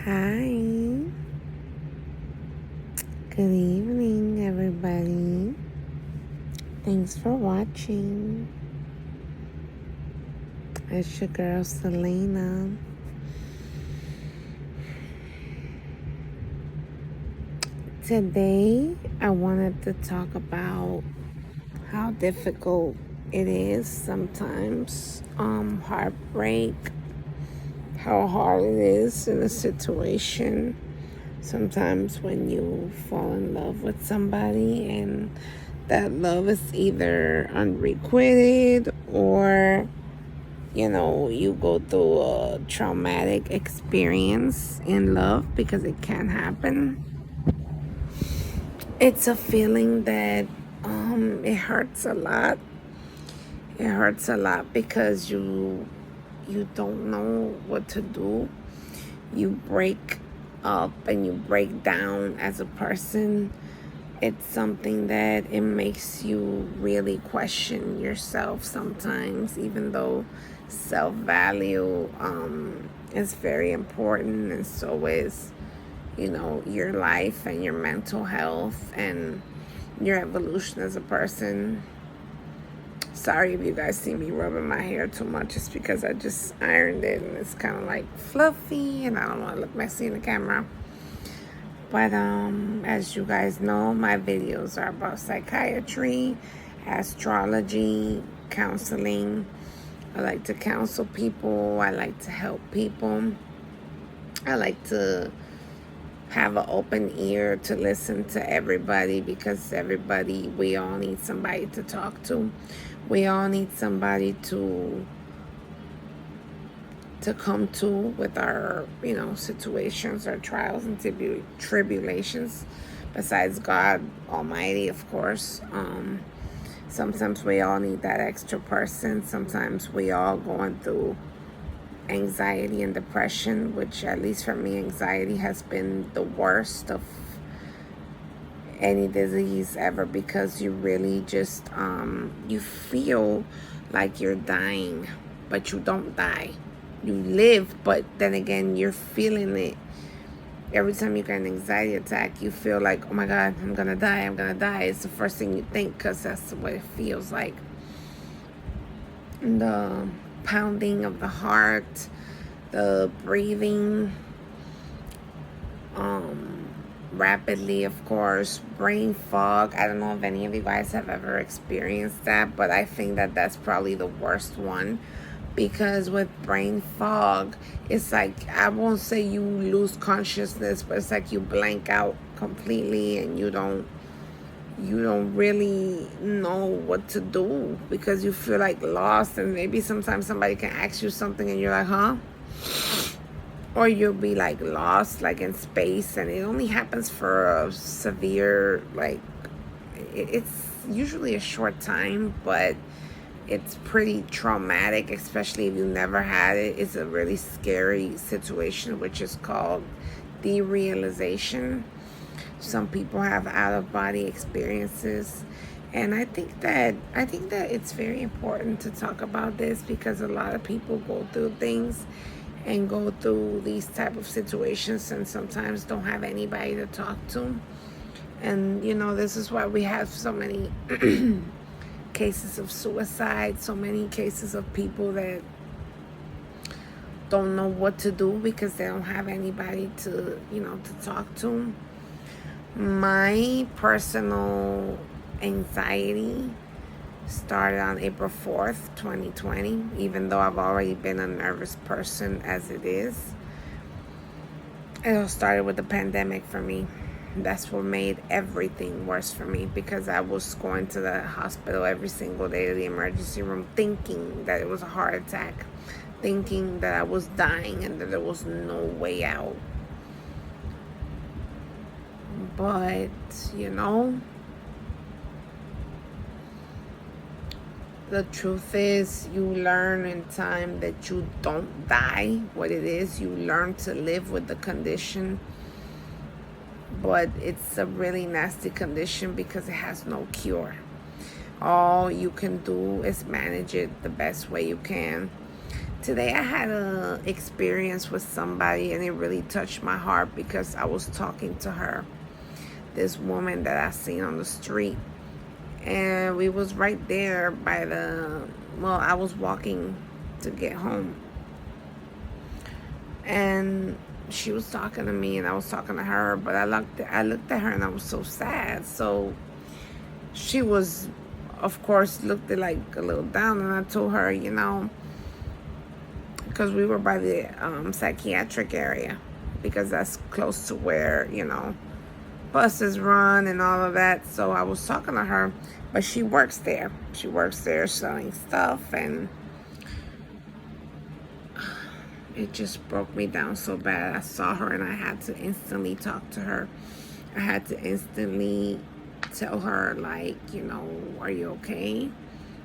Hi. Good evening, everybody. Thanks for watching. It's your girl, Selena. Today, I wanted to talk about how difficult it is sometimes, heartbreak, how hard it is in a situation. Sometimes when you fall in love with somebody and that love is either unrequited or you go through a traumatic experience in love, because it can happen. It's a feeling that it hurts a lot. It hurts a lot because you don't know what to do. You break up and you break down as a person. It's something that it makes you really question yourself sometimes, even though self-value is very important, and so is your life and your mental health and your evolution as a person. Sorry if you guys see me rubbing my hair too much. It's because I just ironed it and it's kind of like fluffy and I don't want to look messy in the camera. But as you guys know, my videos are about psychiatry, astrology, counseling. I like to counsel people. I like to help people. I like to have an open ear to listen to everybody, because we all need somebody to talk to. We all need somebody to come to with our, situations, our trials and tribulations, besides God Almighty, of course. Sometimes we all need that extra person. Sometimes we all going through anxiety and depression, which, at least for me, anxiety has been the worst of any disease ever, because you really just you feel like you're dying, but you don't die. You live, but then again, you're feeling it. Every time you get an anxiety attack, you feel like, oh my God, I'm gonna die. It's the first thing you think, because that's what it feels like. The pounding of the heart, the breathing rapidly, of course, brain fog. I don't know if any of you guys have ever experienced that, but I think that that's probably the worst one, because with brain fog, it's like, I won't say you lose consciousness, but it's like you blank out completely and you don't really know what to do, because you feel like lost. And maybe sometimes somebody can ask you something and you're like, huh? Or you'll be like lost, like in space, and it only happens for a severe, like, it's usually a short time, but it's pretty traumatic, especially if you never had it. It's a really scary situation, which is called derealization. Some people have out-of-body experiences, and I think that it's very important to talk about this, because a lot of people go through things and go through these type of situations and sometimes don't have anybody to talk to. And this is why we have so many cases of suicide, so many cases of people that don't know what to do because they don't have anybody to talk to. My personal anxiety started on April 4th, 2020, even though I've already been a nervous person as it is. It all started with the pandemic for me. That's what made everything worse for me, because I was going to the hospital every single day, to the emergency room, thinking that it was a heart attack, thinking that I was dying and that there was no way out. But, the truth is, you learn in time that you don't die. What it is, you learn to live with the condition. But it's a really nasty condition because it has no cure. All you can do is manage it the best way you can. Today I had a experience with somebody and it really touched my heart because I was talking to her, this woman that I seen on the street, and we was right there by I was walking to get home, and she was talking to me and I was talking to her, but I looked at her and I was so sad. So she was, of course, looked like a little down, and I told her, because we were by the psychiatric area, because that's close to where, buses run and all of that. So I was talking to her, but she works there. She works there selling stuff, and it just broke me down so bad. I saw her and I had to instantly talk to her. I had to instantly tell her, like, are you okay?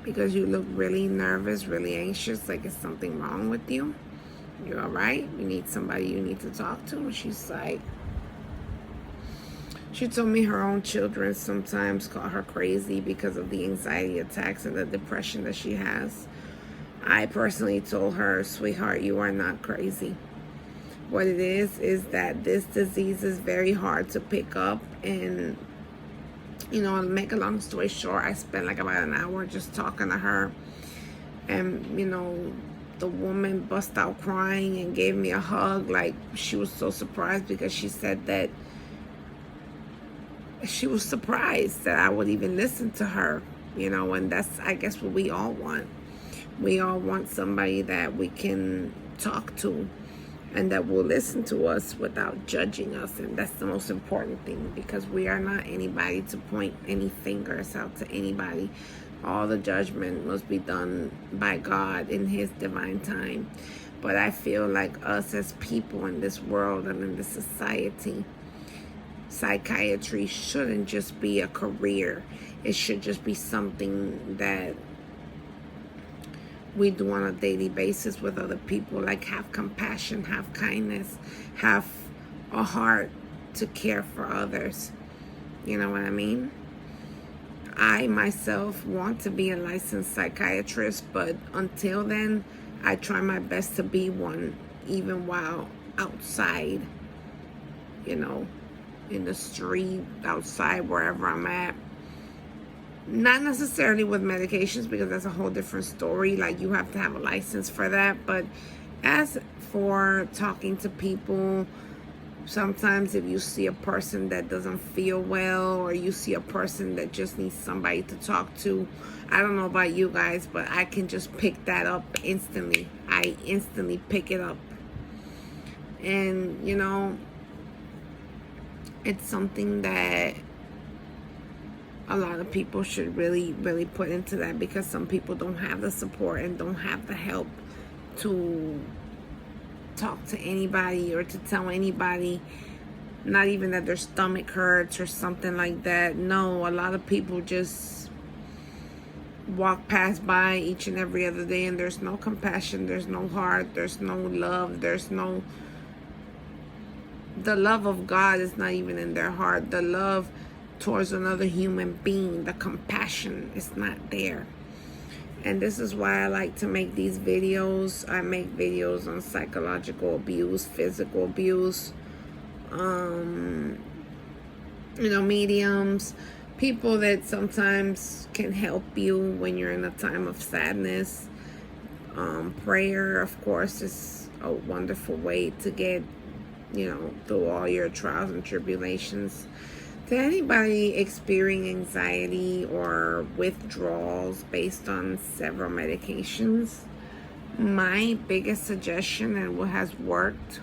Because you look really nervous, really anxious, like it's something wrong with you. You're all right? You need somebody you need to talk to? And she's like, she told me her own children sometimes call her crazy because of the anxiety attacks and the depression that she has. I personally told her, sweetheart, you are not crazy. What it is that this disease is very hard to pick up. And, to make a long story short, I spent like about an hour just talking to her. And, the woman bust out crying and gave me a hug. Like, she was so surprised because she said that she was surprised that I would even listen to her, and that's, I guess, what we all want. We all want somebody that we can talk to and that will listen to us without judging us. And that's the most important thing, because we are not anybody to point any fingers out to anybody. All the judgment must be done by God in His divine time. But I feel like us as people in this world and in this society, psychiatry shouldn't just be a career. It should just be something that we do on a daily basis with other people. Like, have compassion, have kindness, have a heart to care for others. You know what I mean? I myself want to be a licensed psychiatrist, but until then, I try my best to be one, even while outside, in the street, outside, wherever I'm at. Not necessarily with medications, because that's a whole different story. Like, you have to have a license for that. But as for talking to people, sometimes if you see a person that doesn't feel well, or you see a person that just needs somebody to talk to, I don't know about you guys, but I can just pick that up instantly. I instantly pick it up. And, it's something that a lot of people should really, really put into that, because some people don't have the support and don't have the help to talk to anybody or to tell anybody, not even that their stomach hurts or something like that. No, a lot of people just walk past by each and every other day, and there's no compassion, there's no heart, there's no love, the love of God is not even in their heart. The love towards another human being, the compassion is not there. And this is why I like to make these videos. I make videos on psychological abuse, physical abuse, mediums, people that sometimes can help you when you're in a time of sadness. Prayer, of course, is a wonderful way to get, through all your trials and tribulations. To anybody experiencing anxiety or withdrawals based on several medications, my biggest suggestion, and what has worked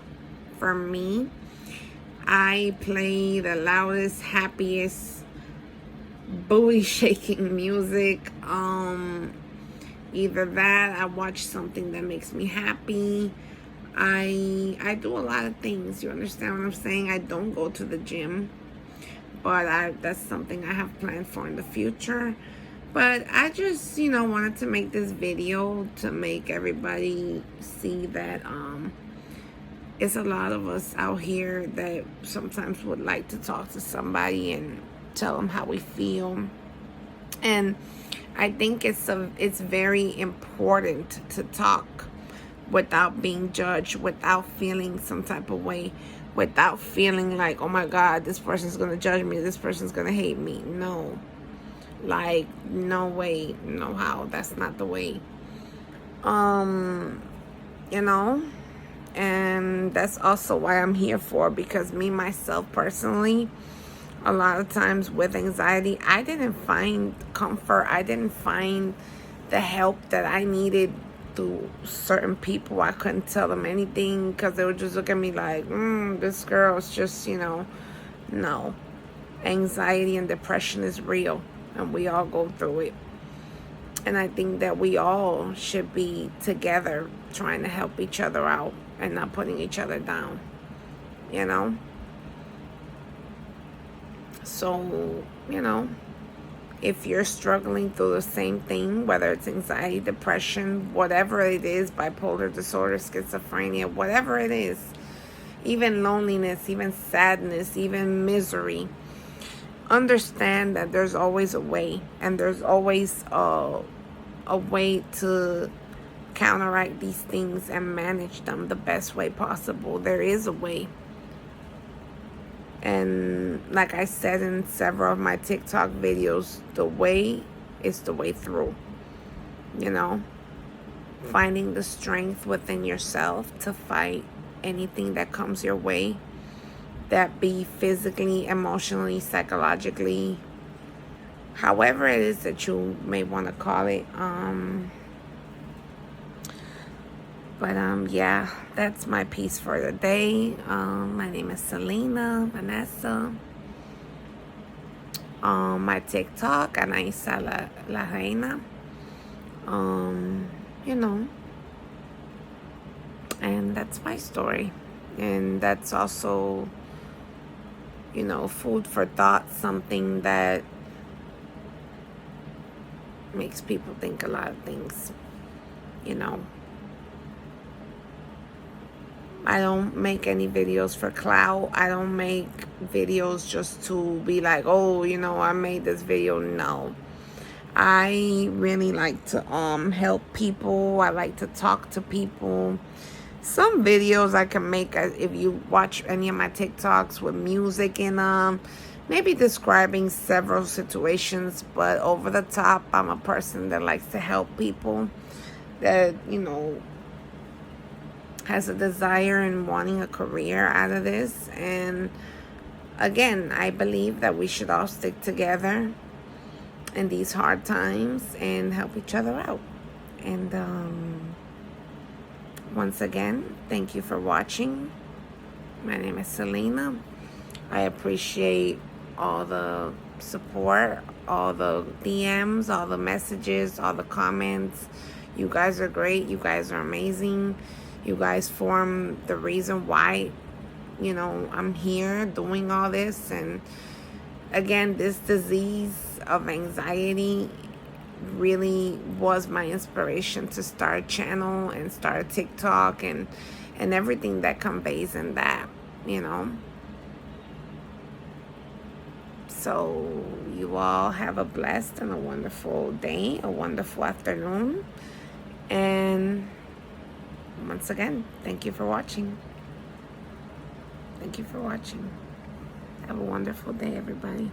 for me, I play the loudest, happiest, booty shaking music. Either that, I watch something that makes me happy. I do a lot of things. You understand what I'm saying? I don't go to the gym, but that's something I have planned for in the future. But I just, wanted to make this video to make everybody see that it's a lot of us out here that sometimes would like to talk to somebody and tell them how we feel. And I think it's very important to talk without being judged, without feeling some type of way, without feeling like, oh my God, this person's gonna judge me, this person's gonna hate me. No, like, no way, no how. That's not the way. You know, and that's also why I'm here for, because me myself personally, a lot of times with anxiety, I didn't find comfort. I didn't find the help that I needed through certain people. I couldn't tell them anything because they would just look at me like, this girl's just, no. Anxiety and depression is real, and we all go through it. And I think that we all should be together trying to help each other out and not putting each other down, So, if you're struggling through the same thing, whether it's anxiety, depression, whatever it is, bipolar disorder, schizophrenia, whatever it is, even loneliness, even sadness, even misery, understand that there's always a way, and there's always a way to counteract these things and manage them the best way possible. There is a way. And like I said in several of my TikTok videos, the way is the way through. Finding the strength within yourself to fight anything that comes your way, that be physically, emotionally, psychologically, however it is that you may want to call it. But yeah, that's my piece for the day. My name is Selena Vanessa. My TikTok, Anaisa La Reina. And that's my story. And that's also, food for thought, something that makes people think a lot of things, I don't make any videos for clout. I don't make videos just to be like, oh, I made this video. No. I really like to help people. I like to talk to people. Some videos I can make, if you watch any of my TikToks, with music in them, maybe describing several situations, but over the top. I'm a person that likes to help people, that, has a desire and wanting a career out of this. And again, I believe that we should all stick together in these hard times and help each other out. And once again, thank you for watching. My name is Selena. I appreciate all the support, all the DMs, all the messages, all the comments. You guys are great. You guys are amazing. You guys form the reason why, I'm here doing all this. And again, this disease of anxiety really was my inspiration to start a channel and start a TikTok and everything that conveys in that, So you all have a blessed and a wonderful day, a wonderful afternoon. And once again, thank you for watching. Thank you for watching. Have a wonderful day, everybody.